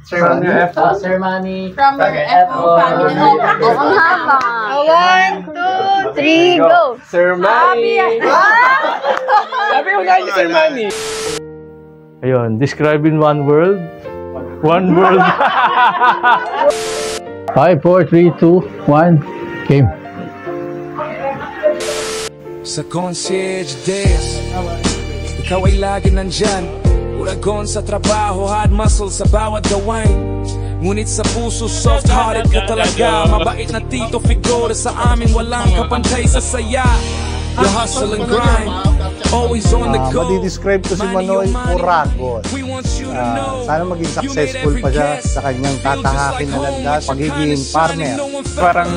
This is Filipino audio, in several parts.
Sir Manny. Sir Manny. From FO family. Ang haba. 1, 2, 3, go! Sir Manny. Sabi ko na Sir Manny. Ayun, describe in one word. One word. 5, 4, 3, 2, 1, game. Sa concierge desk, ikaw ay lagi nandyan. Uragon sa trabaho, hard muscle sa bawat gawain. Ngunit sa puso, soft-hearted ka talaga. Mabait na tito figura sa amin, walang kapantay sa saya. You hustle and grind, always on the go. Madidescribe ko si Manoy Uragon. Sana maging successful pa siya sa kanyang tatahakin na landas, pagiging farmer. Parang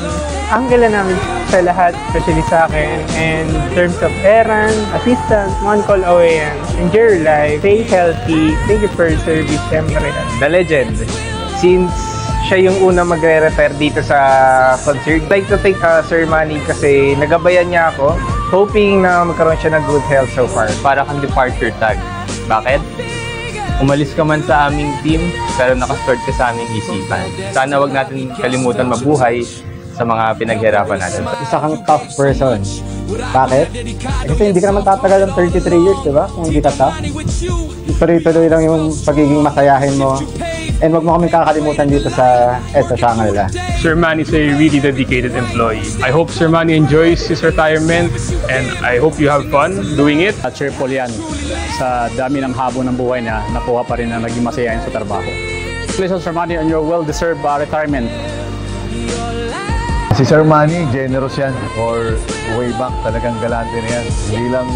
anggala namin sa lahat, especially sa akin. And in terms of errand, assistance, one call away, and enjoy your life, stay healthy, thank you for your service, syempre. The legend. Since siya yung una magre-retire dito sa concert, I'd like to thank Sir Manny kasi nagabayan niya ako. Hoping na magkaroon siya ng good health so far. Para kang departure tag. Bakit? Umalis ka man sa aming team, pero nakastort ka sa aming isipan. Sana wag natin kalimutan mabuhay sa mga pinaghirapan natin. Isa kang tough person. Bakit? Kasi hindi ka naman tatagal ng 33 years, di ba? Kung hindi ka tough. Tuloy-tuloy lang yung pagiging masayahin mo. And wag mo kami kakalimutan dito sa kanila. Sir Manny is a really dedicated employee. I hope Sir Manny enjoys his retirement and I hope you have fun doing it. Cheerful yan. Sa dami ng habon ng buhay niya, nakuha pa rin na naging masayahin sa trabaho. Congratulations Sir Manny on your well-deserved retirement. Si Sir Manny, generous yan. Or way back, talagang galante na yan. Hindi lang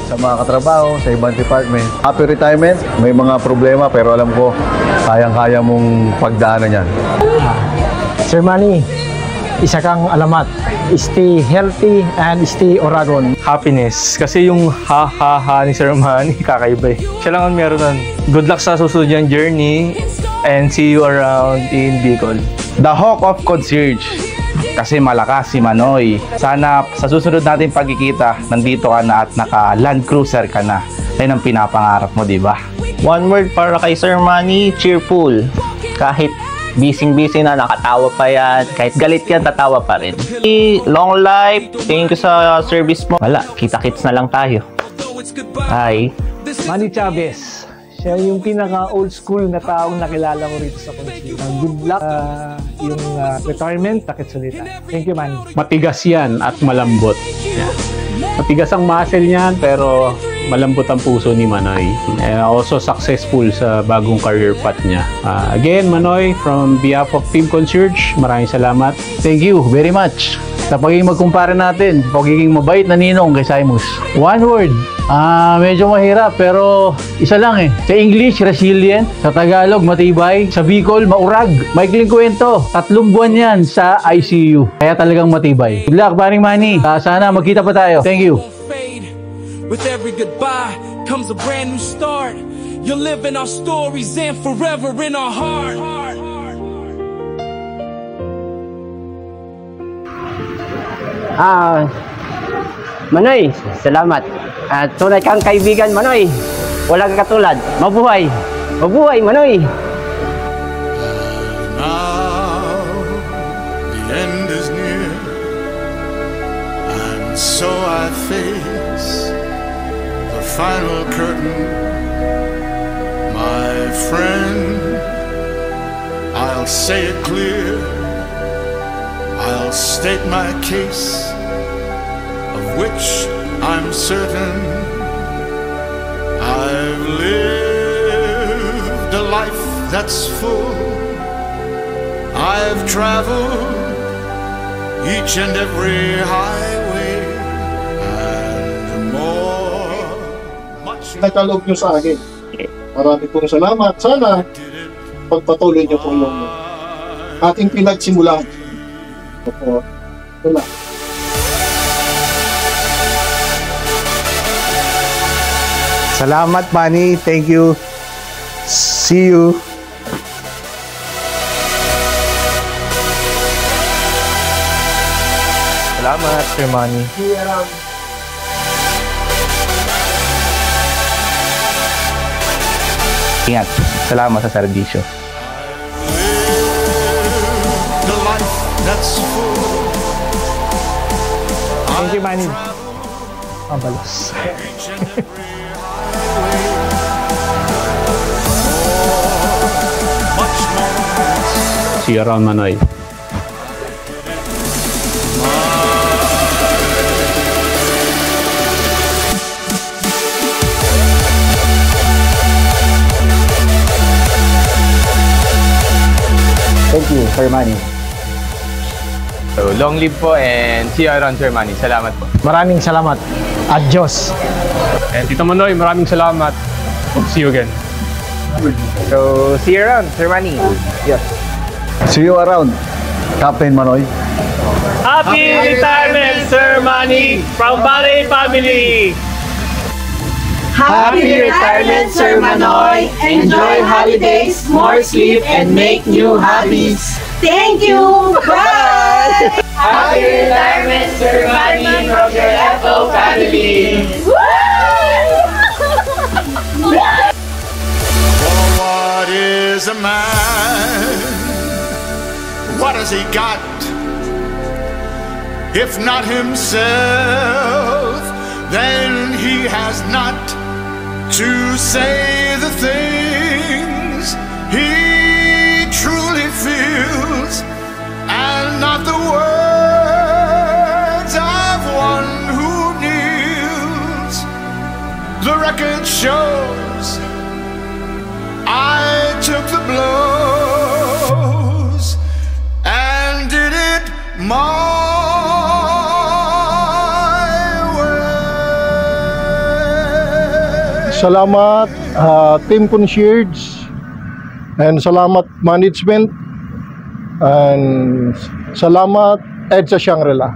sa mga katrabaho, sa ibang department. Happy retirement, may mga problema pero alam ko, kayang-kaya mong pagdaanan yan. Sir Manny, isa kang alamat. Stay healthy and stay Uragon. Happiness. Kasi yung ha-ha-ha ni Sir Manny, kakaiba eh. Siya lang ang meron nun. Good luck sa susunod niyang journey and see you around in Bicol. The Hawk of Concierge. Kasi malakas si Manoy. Sana sa susunod natin pagkikita, nandito ka na at naka-Land Cruiser ka na. Yan ang pinapangarap mo, di ba? One word para kay Sir Manny, cheerful. Kahit busy-busy na, nakatawa pa yan. Kahit galit yan, tatawa pa rin. Long life, thank you sa service mo. Wala, kita-kits na lang tayo. Bye. Manny Chavez. Siya yung pinaka-old school na taong nakilala ko rito sa concert. Good luck yung retirement, takit-sulitan. Thank you, Manny. Matigas yan at malambot. Yeah. Matigas ang muscle niyan pero malambot ang puso ni Manoy. Also successful sa bagong career path niya. Again, Manoy, from behalf of Team Concierge, maraming salamat. Thank you very much sa pagiging magkumpara natin, pagiging mabait na ninong kay Simus. One word, medyo mahirap pero isa lang eh. Sa English, resilient. Sa Tagalog, matibay. Sa Bicol, maurag. Maikling kwento, 3 buwan yan sa ICU. Kaya talagang matibay. Good luck, Paring Manny. Sana magkita pa tayo. Thank you. With every goodbye comes a brand new start. You'll live in our stories and forever in our heart. Manoy, salamat. At tunay kang kaibigan, Manoy. Walang katulad. Mabuhay. Mabuhay, Manoy. Now the end is near, and so I face the final curtain. My friend, I'll say it clear. I'll state my case, of which I'm certain. I've lived a life that's full. I've traveled each and every highway and more. Nakaloob nyo sa akin. Marami pong salamat. Sana pagpatuloy nyo pong yung ating pinagsimulan. Wala. Salamat, Manny. Thank you. See you. Salamat, Sir Manny. Ingat. Salamat sa serbisyo. that's full. Thank you, Manny. Mabalos. See you around, Manoy. Thank you, Sir Manny. So, long live po and see you around, Sir Manny. Salamat po. Maraming salamat. Adios. And Tito Manoy, maraming salamat. See you again. So, see you around, Sir Manny. Yes. See you around, Captain Manoy. Happy retirement, Sir Manny, from Balay family! Happy retirement, Sir Manoy. Enjoy holidays, more sleep, and make new hobbies. Thank you. Bye. Happy retirement, Sir Manny, from your FO family. For what is a man? What has he got? If not himself, then he has not to say the things he truly feels, and not the words of one who kneels. The record shows I took the blows and did it my Salamat team concierge, and salamat management, and salamat EDSA Shangri-La.